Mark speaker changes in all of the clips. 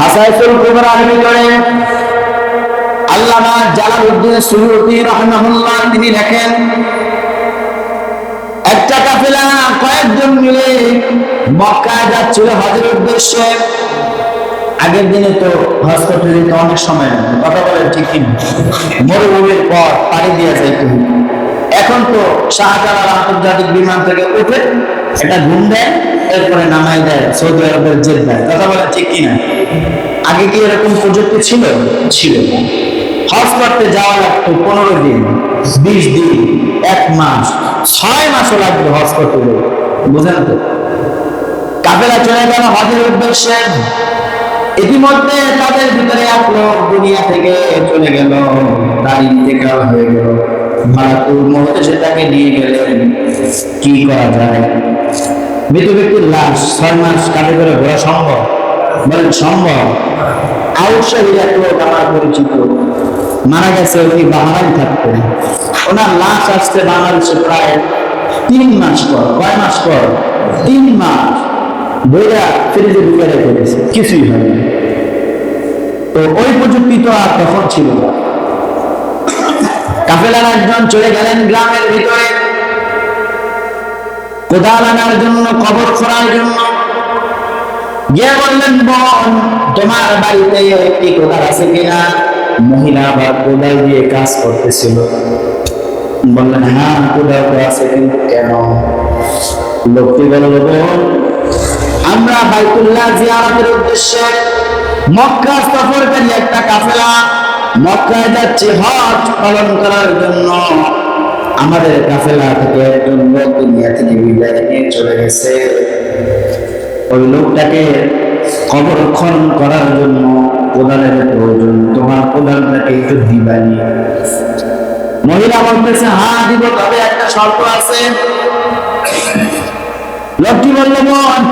Speaker 1: হাসাইসুল কুবরার ভিতরে আল্লামা Jalaluddin Suyuti রাহিমাহুল্লাহ তিনি লেখেন, একটা কাফেলা কয়েকজন মিলে মক্কায় যাচ্ছিল হজের উদ্দেশ্যে। আগের দিনে তো হজ করতে যেতে অনেক সময় লাগে, কথা বলেন ঠিক কি? মরুভূমির পর পাড়ি দিয়ে যাইতে হবে। এখন তো শাহজালাল আন্তর্জাতিক বিমান থেকে উঠে একটা ঘুম দেয়, এরপরে নামাই দেয় সৌদি আরবের জেদ্দায়, কথা বলেন ঠিক কিনা? আগে কি এরকম প্রযুক্তি ছিল? ছিল না। হজ করতে যাওয়া লাগতো 15 দিন, 20 দিন, 1 মাস, 6 মাসও লাগবে হজ করতে গেলে, বুঝেন তো? কাফেলা চলে গেল হজের উদ্দেশ্যে। ইতিমধ্যে তাদের ভিতরে এক লোক দুনিয়া থেকে চলে গেল, দাড়ি ইন্তেকাল হয়ে গেল। মালাকুল মউত সেটাকে নিয়ে গেলেন। কি করা যায়? মৃত ব্যক্তির লাশ 6 মাস কাঁধে করে ঘোরা সম্ভব? বলেন সম্ভব? আউশাহীর এক লোক আমার পরিচিত, মারা গেছে, উনি বাহারাই থাকতেন। ওনার লাশ আসছে বাংলাদেশে প্রায় 3 মাস পর। কয় মাস পর? 3 মাস। বইরা ফ্রিজে ঢুকে রেখে গেছে, কিছুই হয়নি। তো ওই প্রযুক্তি তো আর তখন ছিল না। কাফেলার একজন চলে গেলেন গ্রামের ভিতরে কোদাল আনার জন্য, কবর খোঁড়ার জন্য। গিয়ে বললেন, বোন তোমার বাড়িতে একটি কোদাল আছে কিনা? মহিলা বা কোদাল দিয়ে কাজ করতেছিল। বললেন, হ্যাঁ কোদাল তো আছে, কিন্তু কেন? লোকটি বলল, বোন আমরা বাইতুল্লাহ জিয়ারতের উদ্দেশ্যে মক্কা সফরকারী একটা কাফেলা মক্কায় যাচ্ছে হজ পালন করার জন্য। আমাদের কাফেলা থেকে একজন লোক দুনিয়া থেকে বিদায় নিয়ে চলে গেছে। ওই লোকটাকে কবর খনন করার জন্য কোদালের প্রয়োজন, তোমার কোদালটাকে একটু দিবানি। মহিলা বলতেছে, হ্যাঁ দিব, তবে একটা শর্ত আছে। লোকটি বলল,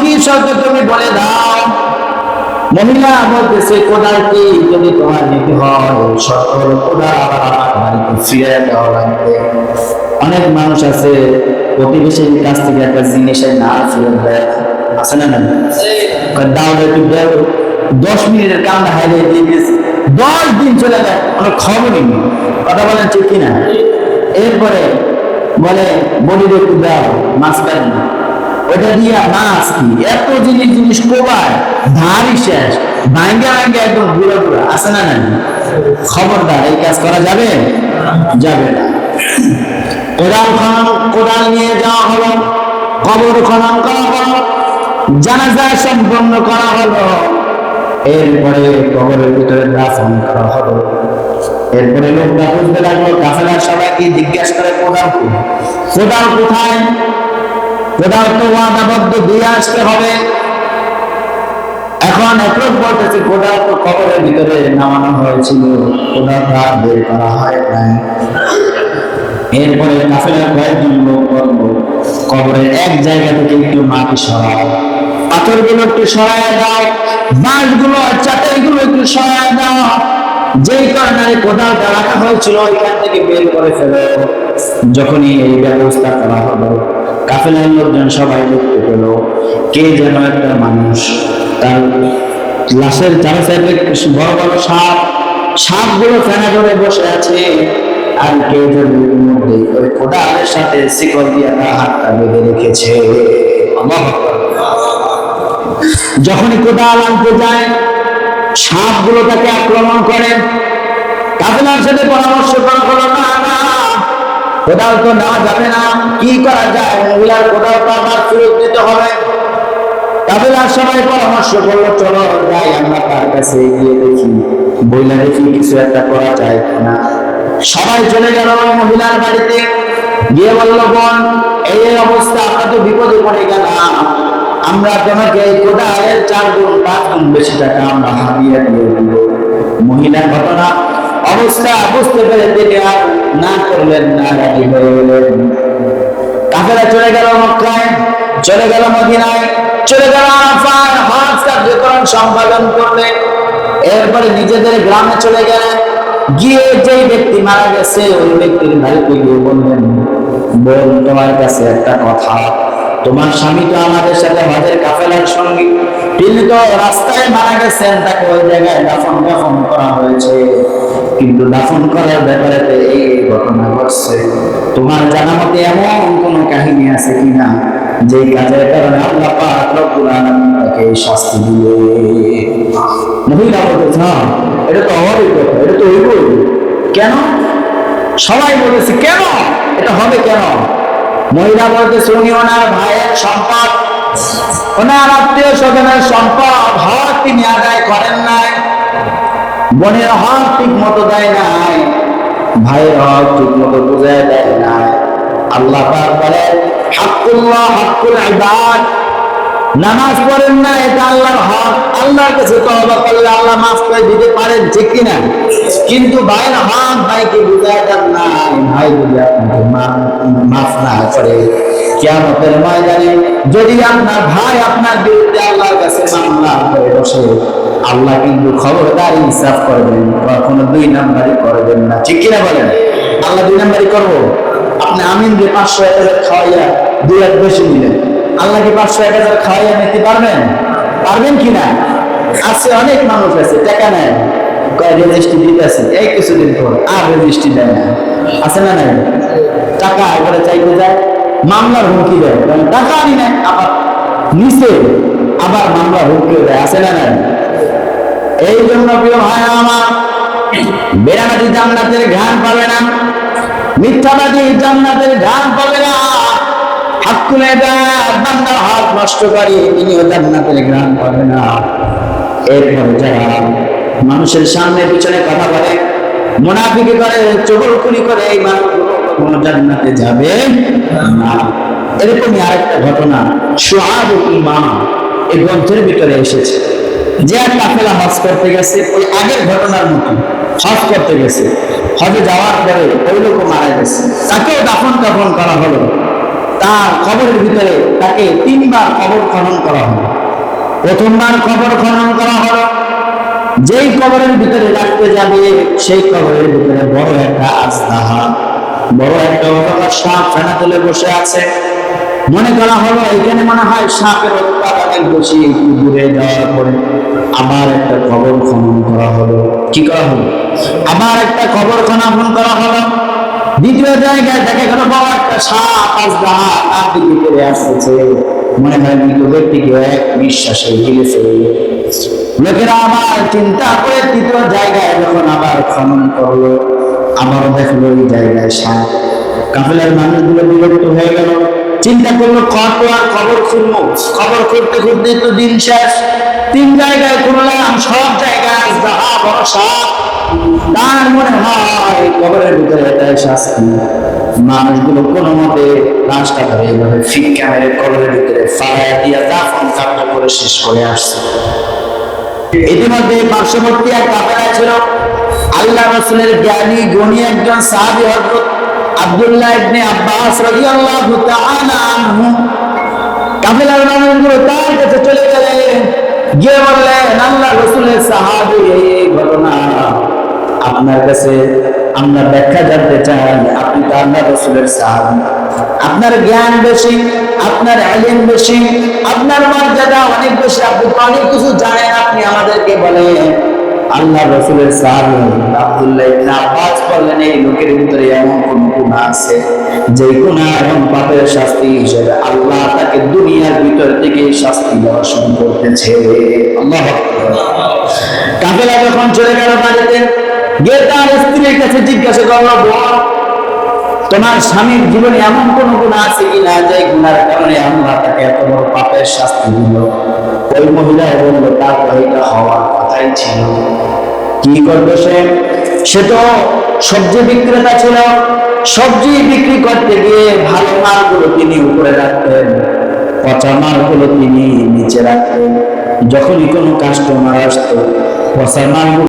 Speaker 1: কি শর্ত তুমি বলে দাও। মহিলা বলতেছে, কোদালটি যদি তোমার নিতে হয়, শর্ত হলো কোদাল আবার আমার বাড়িতে ফিরে দেওয়া লাগবে। অনেক মানুষ আছে প্রতিবেশীর কাছ থেকে একটা জিনিসের না ফিরে দেয়, আছে না? না দাও একটু দেও, 10 মিনিটের কামটা হারিয়ে দিয়ে গেছে, 10 দিন চলে যায়, অনেক খবরই নেই, কথা বলেন ঠিক কিনা? এরপরে বলে বলির একটু দাও, মাছ কাট না, ওটা দিয়া মাছ কি এত জিনিস কোবায়, ধারই শেষ, ভাঙ্গা ভাঙ্গা একদম গুঁড়া গুঁড়া, আছে না? না খবরদার, এই কাজ করা যাবে? যাবে না। কোদাল নিয়ে যাওয়া হলো, কবর খনন করা হলো, জানাজা সম্পন্ন করা হলো, এরপরে কবরের ভিতরে দাফন করা হলো। এরপরে লোকটা বুঝতে লাগলো, কাফেলার সবাইকে জিজ্ঞাসা করে, কোদাল কোথায়? কোদাল তো ওয়াদাবদ্ধ দিয়ে আসতে হবে। এখন এক লোক বলতেছে, কোদাল তো কবরের ভিতরে নামানো হয়েছিল, কোদালটা বের করা হয় নাই। এরপরে কাফেলার কয়েকজন লোক বলল, কবরের এক জায়গা থেকে একটু মাটি সরাও, পাথরগুলো একটু সরাইয়া দাও, বাঁশগুলো চাটাইগুলো একটু সরাইয়া দাও, যেই কর্নারে কোদালটা রাখা হয়েছিল ওইখান থেকে বের করে ফেলো। যখনই এই ব্যবস্থা করা হলো, কাফেলার লোকজন সবাই দেখতে পেল কে যেন একটা মানুষ, তার লাশের চারি সাইডে বড় বড় সাপগুলো ফেনা ধরে বসে আছে, আর কেউ যেন মধ্যে ওই কোদালের সাথে শিকল দিয়ে তার হাতটা বেঁধে রেখেছে। যখনই কোদাল আনতে যায়, সাপগুলো তাকে আক্রমণ করে। কাফেলার সাথে পরামর্শ করা হলো, না কোদাল তো নেওয়া যাবে না, কি করা যায়? মহিলার কোদাল তো আবার ফেরত দিতে হবে। কাফেলার সবাই পরামর্শ করলো, চলো যাই আমরা তার কাছে গিয়ে দেখি, বইলা দেখি কিছু একটা করা যায় কিনা। সবাই চলে গেল মহিলার বাড়িতে, গিয়ে বললো, বোন এই অবস্থা, আমরা তো বিপদে পড়ে গেলাম, আমরা তোমাকে এই কোদালের 4 গুণ 5 গুণ বেশি টাকা আমরা হাতিয়ে দিয়ে দিব। মহিলার ঘটনা অবস্থা বুঝতে পেরে তিনি আর না করলেন না, রাজি হয়ে গেলেন। কাফেলা চলে গেল মক্কায়, চলে গেল মদিনায়, চলে গেল আরাফায় হজ কার্যক্রম সম্পাদন করলে। এরপরে নিজেদের গ্রামে চলে গেলেন। গিয়ে যেই ব্যক্তি মারা গেছে ওই ব্যক্তির বাড়িতে গিয়ে বললেন, বোন তোমার কাছে একটা কথা, তোমার স্বামী তো আমাদের সাথে হজের কাফেলার সঙ্গী, তিনি তো রাস্তায় মারা গেছেন, তাকে ওই জায়গায় দাফন করা হয়েছে, কিন্তু দাফন করার ব্যাপারে এই ঘটনা ঘটছে। তোমার জানা মতে এমন কোন কাহিনী আছে কিনা যে কাজের কারণে আল্লাহ পাক রব্বুল আলামিন তাকে শাস্তি দিবে? মহিলা বলতেছে, হ্যাঁ এটা তো হবেই কথা, এটা তো হইবই। কেন? সবাই বলেছে কেন এটা হবে কেন? মহিলা বলতেছে, উনি ওনার ভাইয়ের সম্পদ, ওনার আত্মীয় স্বজনের সম্পদ হক তিনি আদায় করেন নাই, বোনের হক ঠিক মতো দেয় নাই, ভাইয়ের হক ঠিক মতো বুঝায় দেয় নাই। আল্লাহ পাক বলেন, হাক্কুল্লাহ হাক্কুল ইবাদ, নামাজ পড়েন না, এটা আল্লাহর হক, আল্লাহর কাছে তওবা করলে আল্লাহ মাফ করে দিতে পারেন, ঠিক কিনা? কিন্তু ভাইয়ের হক ভাইকে বুঝায় দেন নাই, ভাই যদি আপনাকে মাফ না করে কিয়ামতের ময়দানে যদি আপনার ভাই আপনার বিরুদ্ধে আল্লাহর কাছে মামলা করে বসে, আল্লাহ কিন্তু খবরদার ইনসাফ করবেন, কখনো দুই নাম্বারি করবেন না, ঠিক কিনা বলেন? আল্লাহ দুই নাম্বারি করবো? আপনি আমিন দিয়ে 500-1000 খাওয়াইয়া 2 লাখ বেশি নিলেন, আল্লাহকে 500-1000 খাওয়াইয়া নিতে পারবেন? পারবেন কিনা? আছে অনেক মানুষ আছে টাকা নেয়, রেজিস্ট্রি দিতেছে, এই কিছুদিন পর আর রেজিস্ট্রি দেয় না, আছে না নাই? টাকা এবারে চাইতে যায়, মামলার হুমকি দেয়, টাকা আনি নাই, আবার নিচে আবার মামলার হুমকি দেয়, আছে না নাই? এই জন্য প্রিয় ভাই আমার, বেড়াবাদী জান্নাতের ঘ্রাণ পাবে না, মিথ্যাবাদী জান্নাতের ঘ্রাণ পাবে না, হাক্কুল ইবাদ বান্দার হক নষ্টকারী তিনিও জান্নাতের ঘ্রাণ পাবে না। এরপরে যারা মানুষের সামনে পিছনে কথা বলে, মুনাফিকি করে, চগলখুরি করে, এই মানুষগুলো কখনো জান্নাতে যাবে না। এরকমই আরেকটা ঘটনা শুআবুল ঈমান এই গ্রন্থের ভিতরে এসেছে, যে এক কাফেলা হজ করতে গেছে, ওই আগের ঘটনার মতো হজ করতে গেছে, হজে যাওয়ার পরে ওই লোক মারা গেছে, তাকেও দাফন করা হলো, তার কবরের ভিতরে তাকে 3 বার কবর খনন করা হলো। প্রথমবার কবর খনন করা হলো, যেই কবরের ভিতরে রাখতে যাবে সেই কবরের ভিতরে বড় একটা আজদাহা, বড় একটা সাপ ফেনা তুলে বসে আছে। মনে করা হলো এখানে মনে হয় সাপের উৎপাদ অনেক বেশি, একটু দূরে যাওয়ার পরে আবার একটা কবর খনন করা হলো। কি করা হলো? আবার একটা কবর খনন করা হলো। দ্বিতীয় জায়গায় দেখা গেল বড় একটা সাপ আজদাহা তার দিকে ফিরে আসতেছে, মনে হয় মৃত ব্যক্তিকে এক নিঃশ্বাসে গিলে ফেলবে। লোকেরা আবার চিন্তা করে তৃতীয় জায়গায় যখন আবার খনন করলো, আবার দেখলো এই জায়গায় সাপ। কাফেলার মানুষগুলো বিরক্ত হয়ে গেল, চিন্তা করলো কত আর কবর খুঁড়বো, কবর খুঁড়তে খুঁড়তে তো দিন শেষ। 3 জায়গায় খুঁড়লাম, সব জায়গায় আজদাহা বড় সাপ। তার মনে হয় কবরের ভিতরে এটাই শাস্তি। মানুষগুলো কোনো মতে লাশটা ধরে এইভাবে ফিক্কা মেরে কবরের ভিতরে ফালাইয়া দিয়া দাফন কাফন করে শেষ করে আসছে। ইতিমধ্যে পার্শ্ববর্তী এক কাফেলা ছিল, আল্লাহ রাসূলের জ্ঞানী গুণী একজন সাহাবী হযরত আব্দুল্লাহ ইবনে আব্বাস রাদিয়াল্লাহু তাআলা আনহু। কাফেলার মানুষগুলো তার কাছে চলে গেলেন, গিয়ে বললেন, আল্লাহ রাসূলের সাহাবী এই ঘটনা আপনার কাছে আমরা ব্যাখ্যা জানতে চাই। আপনি তো আল্লাহ রাসূলের সাহাবী, আপনার জ্ঞান বেশি, আপনার ইলম বেশি, আপনার মর্যাদা অনেক বেশি, আপনি অনেক কিছু জানেন, আপনি আমাদেরকে বলেন। আল্লাহ রাসূলের সাহাবী আব্দুল্লাহ ইবনে আব্বাস বললেন, এই লোকের ভিতরে এমন কোন গুনাহ আছে যে গুনাহ এবং পাপের শাস্তি হিসেবে আল্লাহ তাকে দুনিয়ার ভিতর থেকে শাস্তি দেওয়া শুরু করতেছে। আল্লাহু আকবার। কাফেলা যখন চলে গেল বাড়িতে, গিয়ে তার স্ত্রীর কাছে জিজ্ঞাসা করলো, বল তোমার স্বামীর জীবনে এমন কোন গুনাহ আছে কিনা যে গুনার কারণে আল্লাহ তাকে এত বড় পাপের শাস্তি দিল? ওই মহিলা বলল, তার তো এটা হওয়ার কথাই ছিল। কি করবে সে? সে তো সবজি বিক্রেতা ছিল, সবজি বিক্রি করতে গিয়ে ভালো মালগুলো তিনি উপরে রাখতেন, পচা মালগুলো তিনি নিচে রাখতেন। যখনই কোনো কাস্টমার আসতো, পচা মালগুলো